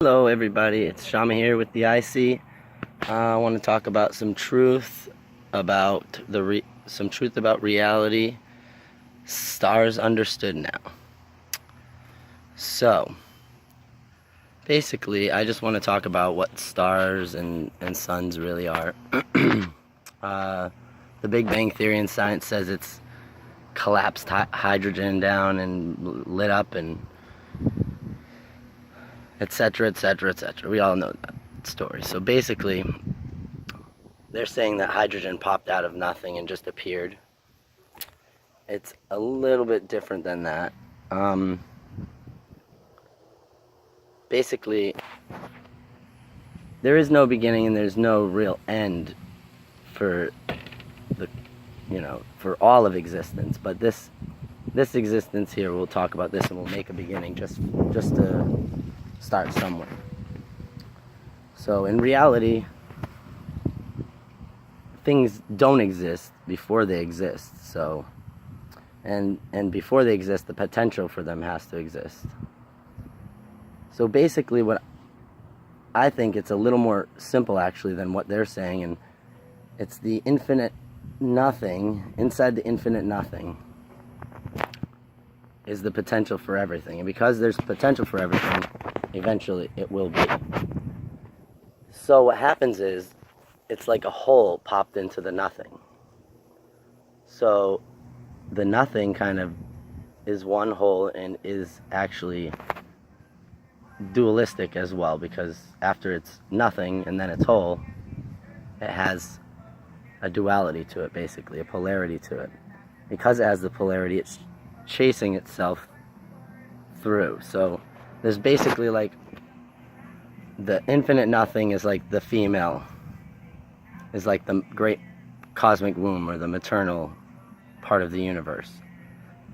Hello everybody, it's Shama here with the IC. I want to talk about some truth about reality. Stars understood now. So, basically, I just want to talk about what stars and suns really are. The Big Bang Theory in science says it's collapsed hydrogen down and lit up and etc, etc, etc. We all know that story. So basically, they're saying that hydrogen popped out of nothing and just appeared. It's a little bit different than that. Basically, there is no beginning and there's no real end for for all of existence. But this existence here, we'll talk about this and we'll make a beginning just to start somewhere. So in reality, things don't exist before they exist. So and before they exist, the potential for them has to exist. So basically, what I think, it's a little more simple actually than what they're saying, and it's the infinite nothing. Inside the infinite nothing is the potential for everything, and because there's potential for everything, eventually it will be. So what happens is, it's like a hole popped into the nothing. So the nothing kind of is one hole and is actually dualistic as well, because after it's nothing and then it's whole, it has a duality to it, basically a polarity to it. Because it has the polarity, it's chasing itself through. So there's basically like the infinite nothing is like the female, is like the great cosmic womb or the maternal part of the universe,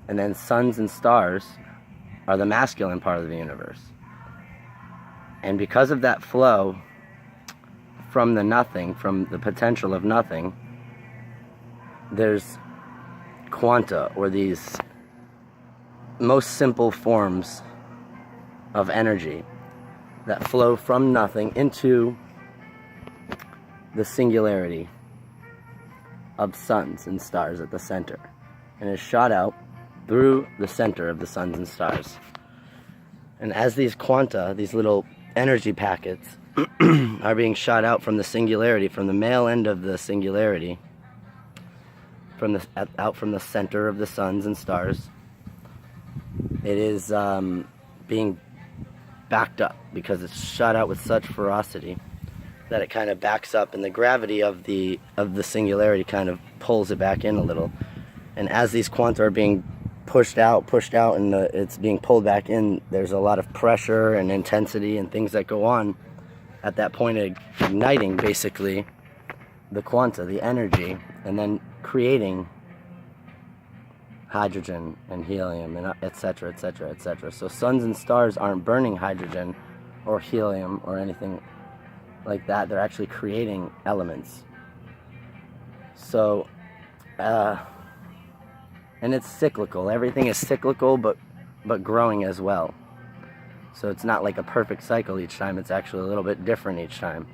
and then suns and stars are the masculine part of the universe. And because of that flow from the nothing, from the potential of nothing, there's quanta, or these most simple forms of energy that flow from nothing into the singularity of suns and stars at the center, and is shot out through the center of the suns and stars. And as these quanta, these little energy packets are being shot out from the singularity, from the male end of the singularity, out from the center of the suns and stars, it is being backed up, because it's shot out with such ferocity that it kind of backs up, and the gravity of the singularity kind of pulls it back in a little. And as these quanta are being pushed out, and it's being pulled back in, there's a lot of pressure and intensity and things that go on at that point, igniting basically the quanta, the energy, and then creating hydrogen and helium and etc, etc, etc. So suns and stars aren't burning hydrogen or helium or anything like that. They're actually creating elements. So and it's cyclical. Everything is cyclical, but growing as well. So it's not like a perfect cycle each time. It's actually a little bit different each time.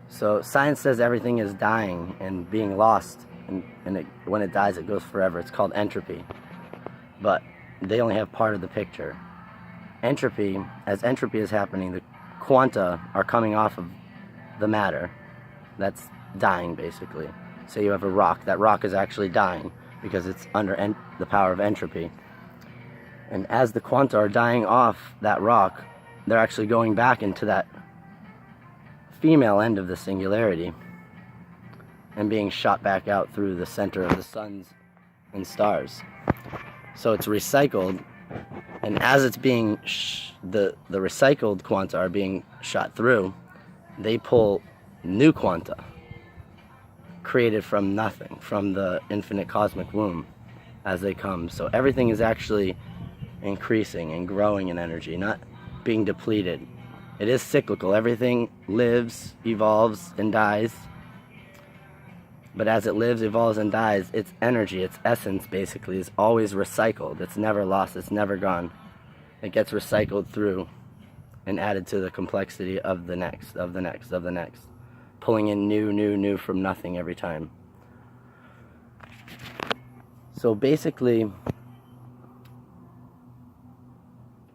So science says everything is dying and being lost, and when it dies, it goes forever. It's called entropy. But they only have part of the picture. Entropy, as entropy is happening, the quanta are coming off of the matter that's dying, basically. So you have a rock. That rock is actually dying because it's under the power of entropy. And as the quanta are dying off that rock, they're actually going back into that female end of the singularity and being shot back out through the center of the suns and stars. So it's recycled, and as it's being the recycled quanta are being shot through, they pull new quanta created from nothing, from the infinite cosmic womb, as they come. So everything is actually increasing and growing in energy, not being depleted. It is cyclical. Everything lives, evolves, and dies. But as it lives, evolves, and dies, its energy, its essence, basically, is always recycled. It's never lost. It's never gone. It gets recycled through and added to the complexity of the next, of the next, of the next, pulling in new from nothing every time. So basically,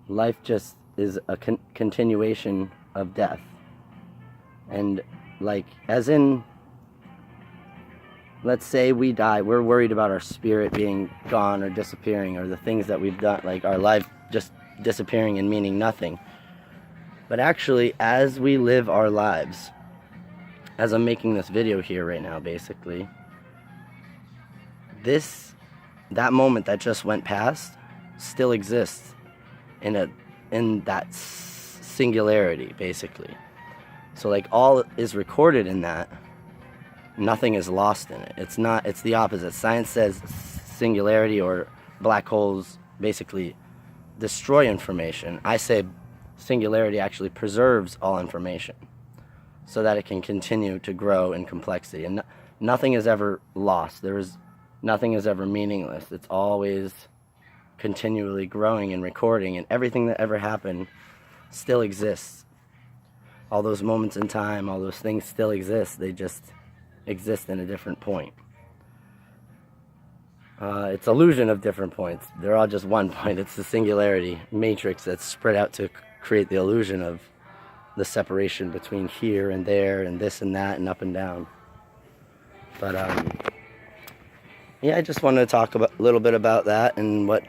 life just is a continuation of death. And like, as in, let's say we die, we're worried about our spirit being gone or disappearing, or the things that we've done, like our life just disappearing and meaning nothing. But actually, as we live our lives, as I'm making this video here right now, basically, that moment that just went past still exists in that singularity, basically. So like, all is recorded in that. Nothing is lost in it. It's the opposite. Science says singularity or black holes basically destroy information. I say singularity actually preserves all information so that it can continue to grow in complexity. And nothing is ever lost. Nothing is ever meaningless. It's always continually growing and recording, and everything that ever happened still exists. All those moments in time, all those things still exist. They just exist in a different point. It's illusion of different points. They're all just one point. It's the singularity matrix that's spread out to create the illusion of the separation between here and there and this and that and up and down. But yeah, I just wanted to talk a little bit about that and what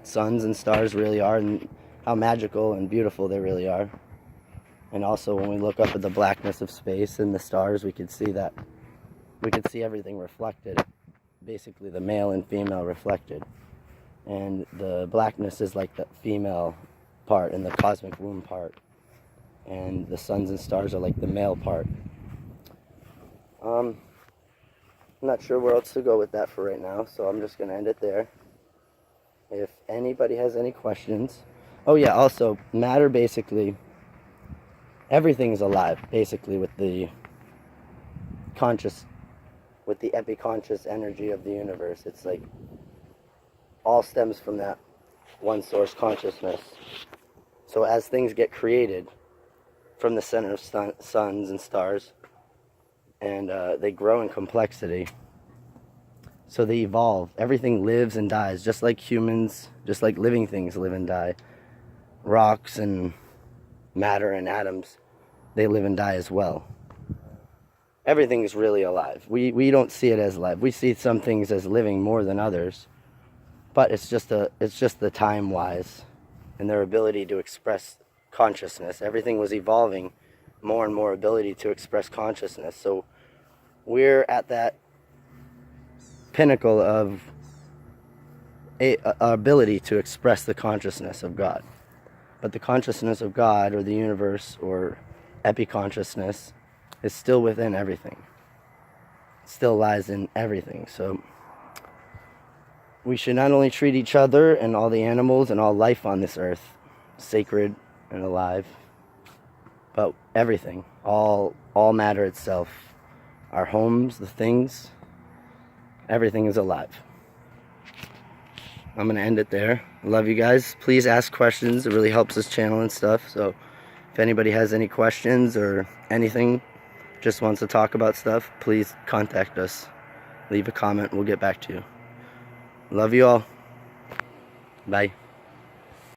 suns and stars really are and how magical and beautiful they really are. And also, when we look up at the blackness of space and the stars, we could see everything reflected, basically the male and female reflected. And the blackness is like the female part and the cosmic womb part, and the suns and stars are like the male part. I'm not sure where else to go with that for right now, so I'm just going to end it there. If anybody has any questions. Oh yeah, also, matter, basically, everything is alive, basically, with the epiconscious energy of the universe. It's like, all stems from that one source consciousness. So as things get created from the center of suns and stars, and they grow in complexity, so they evolve. Everything lives and dies, just like humans, just like living things live and die. Rocks and matter and atoms, they live and die as well. Everything is really alive. We don't see it as alive. We see some things as living more than others, but it's just the time-wise and their ability to express consciousness. Everything was evolving more and more ability to express consciousness. So we're at that pinnacle of our ability to express the consciousness of God. But the consciousness of God, or the universe, or epiconsciousness, is still within everything. It still lies in everything. So we should not only treat each other and all the animals and all life on this earth sacred and alive, but everything, all matter itself, our homes, the things, everything is alive. I'm going to end it there. I love you guys. Please ask questions. It really helps this channel and stuff. So if anybody has any questions or anything, just wants to talk about stuff, please contact us. Leave a comment. We'll get back to you. Love you all. Bye.